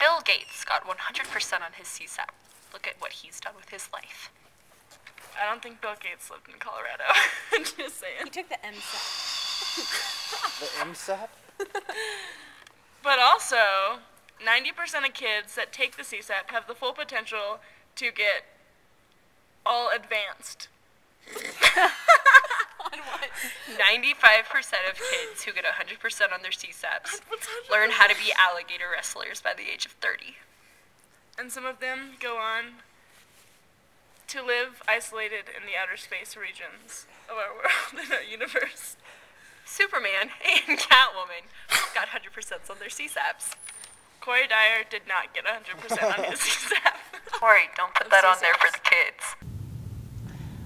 Bill Gates got 100% on his CSAP. Look at what he's done with his life. I don't think Bill Gates lived in Colorado. Just saying. He took the MSAT. The MSAT? But also, 90% of kids that take the CSAP have the full potential to get all advanced. On what? 95% of kids who get 100% on their CSAPs learn how to be alligator wrestlers by the age of 30. And some of them go on to live isolated in the outer space regions of our world and our universe. Superman and Catwoman got 100% on their CSAPs. Corey Dyer did not get 100% on his CSAP. Corey, don't put that on there for the kids.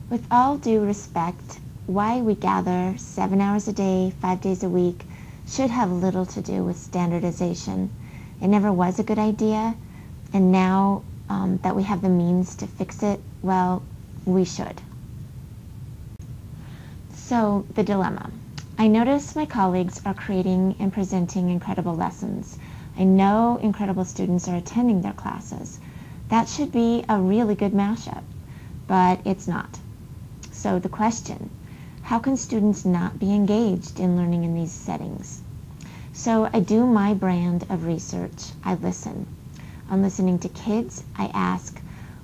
With all due respect, why we gather 7 hours a day, 5 days a week, should have little to do with standardization. It never was a good idea, and now that we have the means to fix it, well, we should. So, the dilemma. I notice my colleagues are creating and presenting incredible lessons. I know incredible students are attending their classes. That should be a really good mashup, but it's not. So the question, how can students not be engaged in learning in these settings? So I do my brand of research. I listen. On listening to kids, I ask,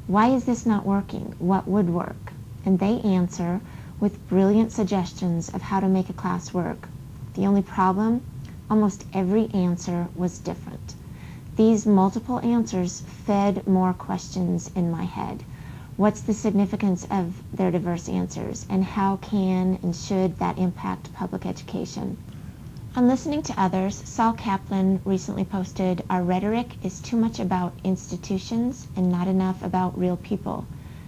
why is this not working? What would work? And they answer with brilliant suggestions of how to make a class work. The only problem, almost every answer was different. These multiple answers fed more questions in my head. What's the significance of their diverse answers, and how can and should that impact public education? On listening to others, Saul Kaplan recently posted, "Our rhetoric is too much about institutions and not enough about real people."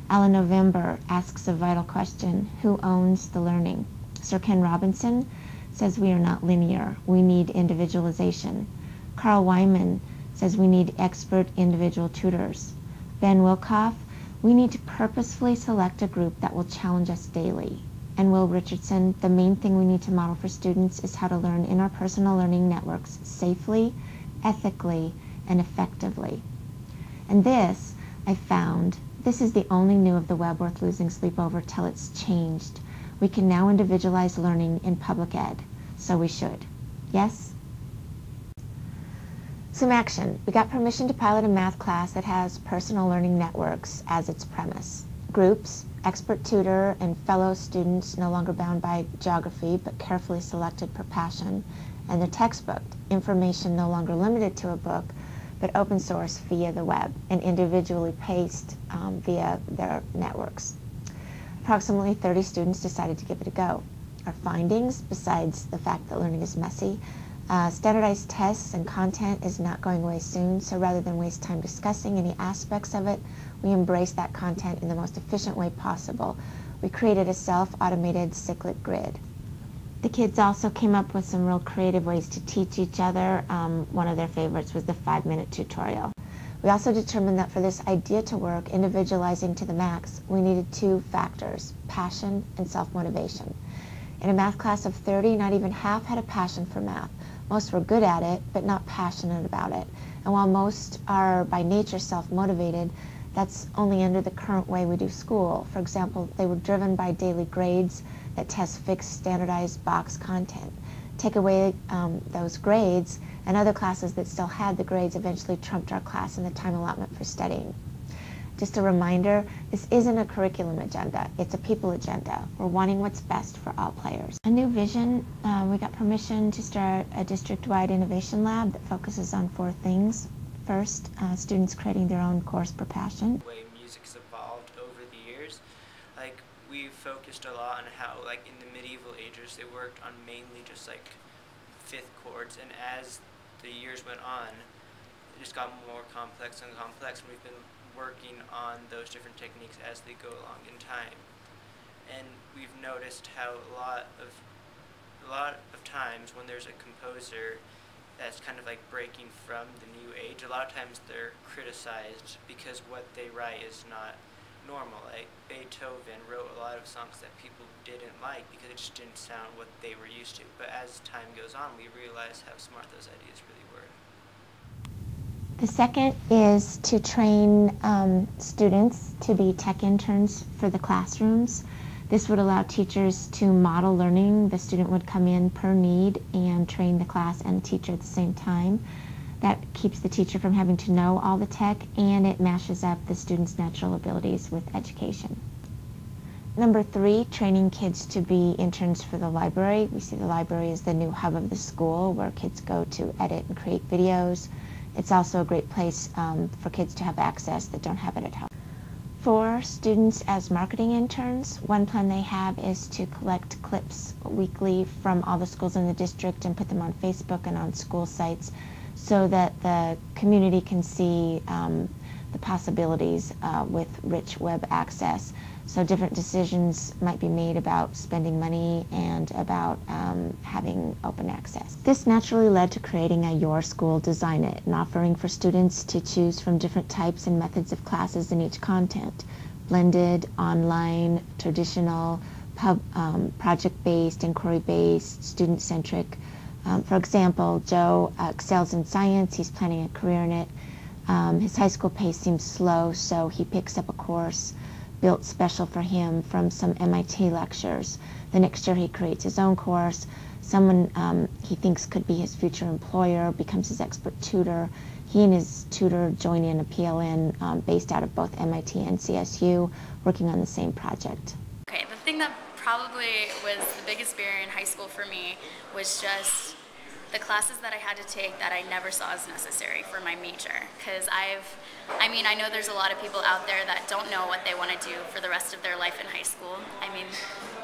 Alan November asks a vital question, who owns the learning? Sir Ken Robinson says we are not linear, we need individualization. Carl Wyman says we need expert individual tutors. Ben Wilkoff, we need to purposefully select a group that will challenge us daily. And Will Richardson, the main thing we need to model for students is how to learn in our personal learning networks safely, ethically, and effectively. And this, I found, this is the only new of the web worth losing sleep over till it's changed. We can now individualize learning in public ed, so we should. Yes? Some action. We got permission to pilot a math class that has personal learning networks as its premise. Groups, expert tutor, and fellow students no longer bound by geography but carefully selected per passion, and the textbook, information no longer limited to a book but open source via the web and individually paced via their networks. Approximately 30 students decided to give it a go. Our findings, besides the fact that learning is messy, standardized tests and content is not going away soon, so rather than waste time discussing any aspects of it, we embrace that content in the most efficient way possible. We created a self-automated Cyclic grid. The kids also came up with some real creative ways to teach each other. One of their favorites was the 5-minute tutorial. We also determined that for this idea to work, individualizing to the max, we needed 2 factors, passion and self-motivation. In a math class of 30, not even half had a passion for math. Most were good at it, but not passionate about it. And while most are by nature self-motivated, that's only under the current way we do school. For example, they were driven by daily grades that test fixed, standardized box content. Take away those grades, and other classes that still had the grades eventually trumped our class in the time allotment for studying. Just a reminder, this isn't a curriculum agenda, it's a people agenda. We're wanting what's best for all players. A new vision, we got permission to start a district-wide innovation lab that focuses on 4 things. First, students creating their own course per passion. The way music's evolved over the years, like we've focused a lot on how, like in the medieval ages, they worked on mainly just like 5th chords, and as the years went on, it just got more complex and complex, and we've been working on those different techniques as they go along in time. And we've noticed how a lot of times when there's a composer that's kind of like breaking from the new age, a lot of times they're criticized because what they write is not normal. Like Beethoven wrote a lot of songs that people didn't like because it just didn't sound what they were used to. But as time goes on, we realize how smart those ideas really were. The second is to train students to be tech interns for the classrooms. This would allow teachers to model learning. The student would come in per need and train the class and the teacher at the same time. That keeps the teacher from having to know all the tech, and it mashes up the students' natural abilities with education. Number 3, training kids to be interns for the library. We see the library as the new hub of the school where kids go to edit and create videos. It's also a great place for kids to have access that don't have it at home. For students as marketing interns, one plan they have is to collect clips weekly from all the schools in the district and put them on Facebook and on school sites so that the community can see the possibilities with rich web access. So different decisions might be made about spending money and about having open access. This naturally led to creating a Your School Design It, an offering for students to choose from different types and methods of classes in each content: blended, online, traditional, project-based, inquiry-based, student-centric. For example, Joe excels in science. He's planning a career in it. His high school pace seems slow, so he picks up a course built special for him from some MIT lectures. The next year he creates his own course. Someone he thinks could be his future employer becomes his expert tutor. He and his tutor join in a PLN based out of both MIT and CSU, working on the same project. Okay, the thing that probably was the biggest barrier in high school for me was just the classes that I had to take that I never saw as necessary for my major. Because I know there's a lot of people out there that don't know what they want to do for the rest of their life in high school. I mean,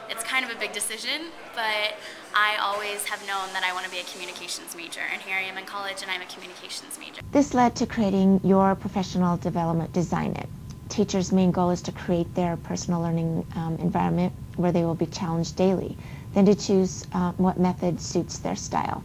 it's kind of a big decision, but I always have known that I want to be a communications major, and here I am in college and I'm a communications major. This led to creating Your Professional Development Design It. Teachers' main goal is to create their personal learning environment where they will be challenged daily, then to choose what method suits their style.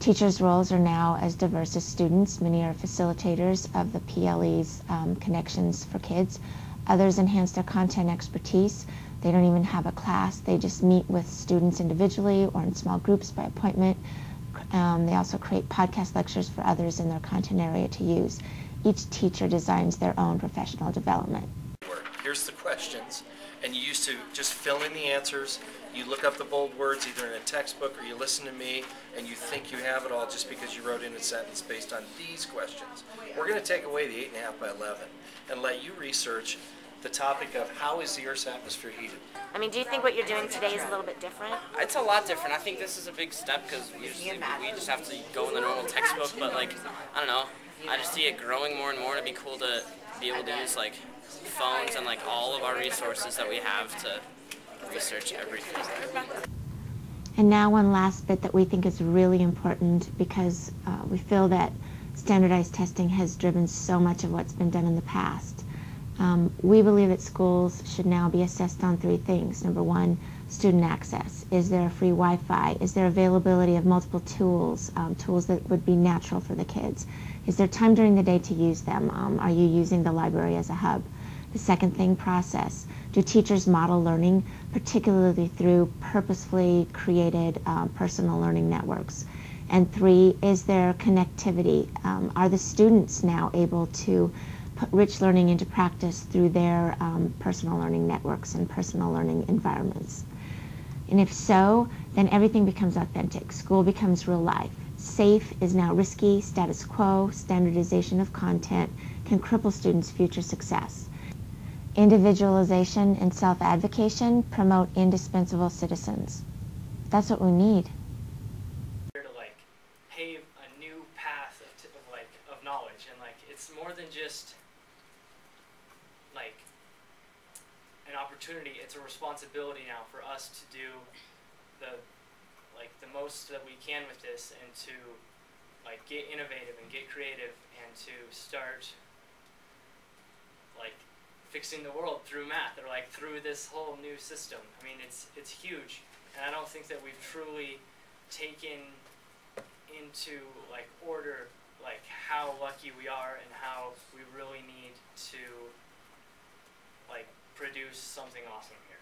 Teachers' roles are now as diverse as students. Many are facilitators of the PLE's connections for kids. Others enhance their content expertise. They don't even have a class. They just meet with students individually or in small groups by appointment. They also create podcast lectures for others in their content area to use. Each teacher designs their own professional development. Here's the questions, and you used to just fill in the answers. You look up the bold words either in a textbook or you listen to me, and you think you have it all just because you wrote in a sentence based on these questions. We're going to take away the 8.5 by 11 and let you research the topic of how is the Earth's atmosphere heated. I mean, do you think what you're doing today is a little bit different? It's a lot different. I think this is a big step because usually we just have to go in the normal textbook, but like, I don't know, I just see it growing more and more. It'd be cool to be able to use like phones and like all of our resources that we have to research everything. And now one last bit that we think is really important, because we feel that standardized testing has driven so much of what's been done in the past. We believe that schools should now be assessed on 3 things. Number 1, student access. Is there free Wi-Fi? Is there availability of multiple tools, tools that would be natural for the kids? Is there time during the day to use them? Are you using the library as a hub? The second thing, process. Do teachers model learning, particularly through purposefully created personal learning networks? And 3, is there connectivity? Are the students now able to put rich learning into practice through their personal learning networks and personal learning environments? And if so, then everything becomes authentic. School becomes real life. Safe is now risky. Status quo, standardization of content can cripple students' future success. Individualization and self-advocation promote indispensable citizens. That's what we need. To like pave a new path of knowledge, and like it's more than just like an opportunity. It's a responsibility now for us to do the most that we can with this, and to like get innovative and get creative, and to start like fixing the world through math, or like through this whole new system. I mean, it's huge, and I don't think that we've truly taken into like order like how lucky we are and how we really need to like produce something awesome here.